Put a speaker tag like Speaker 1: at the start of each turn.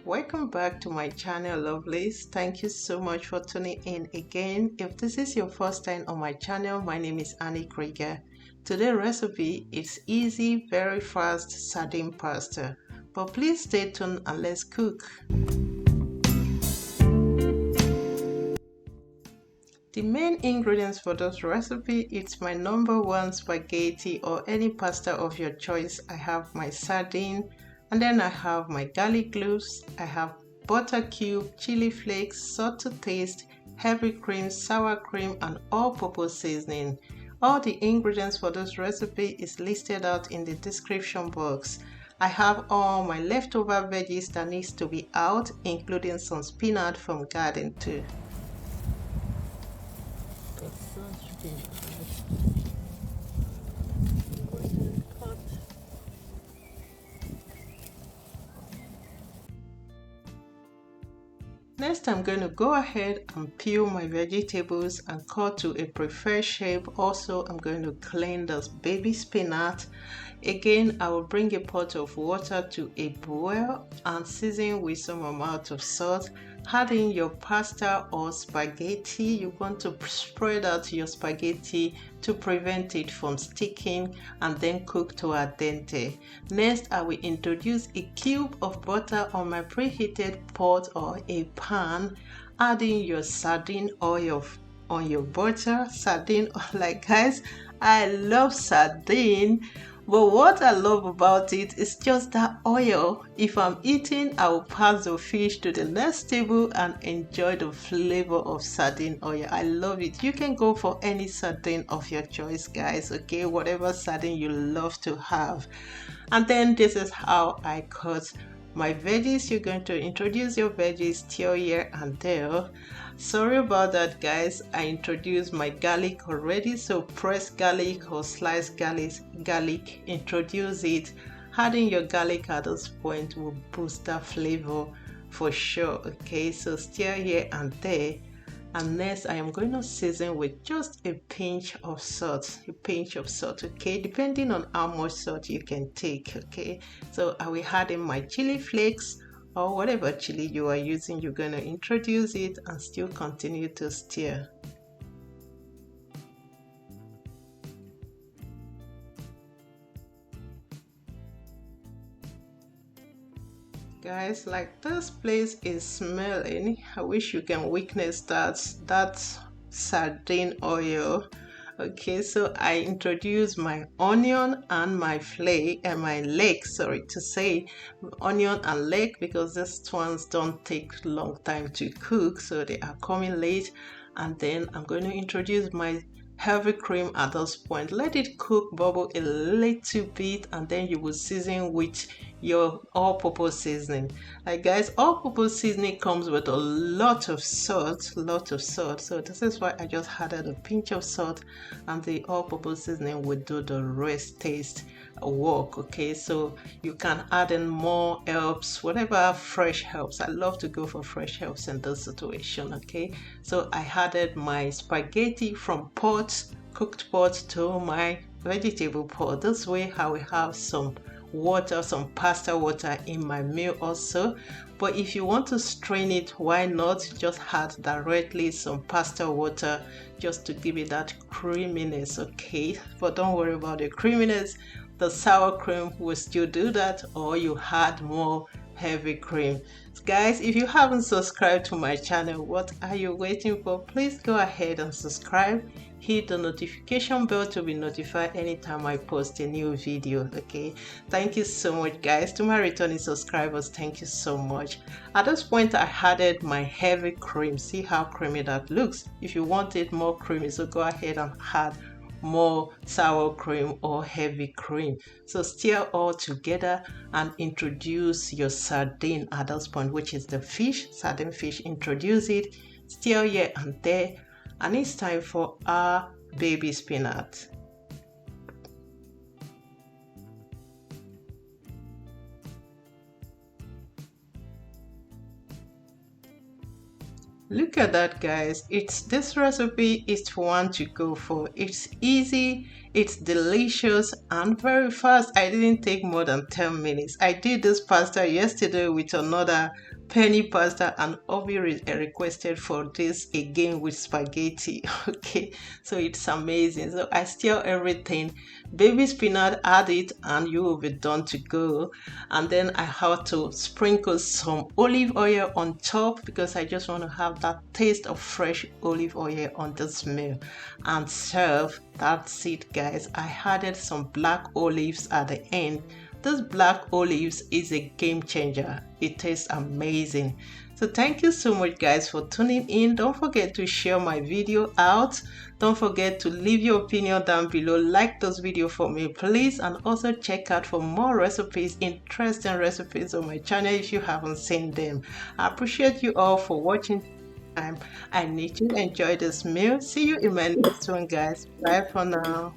Speaker 1: Welcome back to my channel, lovelies. Thank you so much for tuning in again. If this is your first time on my channel, my name is Annie Krieger. Today's recipe is easy, very fast sardine pasta. But please stay tuned and let's cook. The main ingredients for this recipe is my number one spaghetti or any pasta of your choice. I have my sardine, and then I have my garlic cloves, I have butter cube, chili flakes, salt to taste, heavy cream, sour cream, and all-purpose seasoning. All the ingredients for this recipe is listed out in the description box. I have all my leftover veggies that needs to be out, including some spinach from garden too. Next, I'm going to go ahead and peel my vegetables and cut to a preferred shape. Also, I'm going to clean this baby spinach. Again, I will bring a pot of water to a boil and season with some amount of salt. Add in your pasta or spaghetti. You want to spread out your spaghetti to prevent it from sticking and then cook to al dente. Next, I will introduce a cube of butter on my preheated pot or a pan. Add in your sardine oil on your butter. Sardine oil, guys, I love sardine. But what I love about it is just that oil. If I'm eating, I will pass the fish to the next table and enjoy the flavor of sardine oil. I love it. You can go for any sardine of your choice, guys, okay? Whatever sardine you love to have. And then this is how I cut my veggies. You're going to introduce your veggies, stir here and there. Sorry about that, guys. I introduced my garlic already, so pressed garlic or sliced garlic, introduce it. Adding your garlic at this point will boost that flavor for sure. Okay, so stir here and there. And next, I am going to season with just a pinch of salt, okay, depending on how much salt you can take. Okay, so I will add in my chili flakes or whatever chili you are using. You're going to introduce it and still continue to stir. Guys, like this place is smelling. I wish you can witness that sardine oil. Okay, so I introduce my onion and my flake and my leg, sorry to say, onion and leg, because these ones don't take long time to cook, so they are coming late. And then I'm going to introduce my heavy cream at this point. Let it cook, bubble a little bit, and then you will season with your all-purpose seasoning. Like, guys, all-purpose seasoning comes with a lot of salt, so this is why I just added a pinch of salt, and the all-purpose seasoning will do the rest taste work. Okay, so you can add in more herbs, whatever fresh herbs. I love to go for fresh herbs in this situation. Okay, so I added my spaghetti from cooked pot to my vegetable pot. This way I will have some water, some pasta water in my meal also. But if you want to strain it, why not just add directly some pasta water just to give it that creaminess. Okay, but don't worry about the creaminess. The sour cream will still do that, or you add more heavy cream. Guys, if you haven't subscribed to my channel, what are you waiting for? Please go ahead and subscribe. Hit the notification bell to be notified anytime I post a new video. Okay, thank you so much, guys. To my returning subscribers, thank you so much. At this point, I added my heavy cream. See how creamy that looks. If you want it more creamy, so go ahead and add more sour cream or heavy cream. So stir all together and introduce your sardine at this point, which is the fish, sardine fish. Introduce it, stir here and there, and it's time for our baby spinach. Look at that, guys. This recipe is one to go for. It's easy, it's delicious, and very fast. I didn't take more than 10 minutes. I did this pasta yesterday with another penny pasta, and Obi requested for this again with spaghetti. Okay, so it's amazing. So I stir everything. Baby spinach, add it, and you will be done to go. And then I have to sprinkle some olive oil on top because I just want to have that taste of fresh olive oil on this meal, and serve. That's it, guys. I added some black olives at the end. This black olives is a game changer. It tastes amazing. So thank you so much, guys, for tuning in. Don't forget to share my video out. Don't forget to leave your opinion down below. Like this video for me, please, and also check out for more recipes, interesting recipes on my channel if you haven't seen them. I appreciate you all for watching. I need you to enjoy this meal. See you in my next one, guys. Bye for now.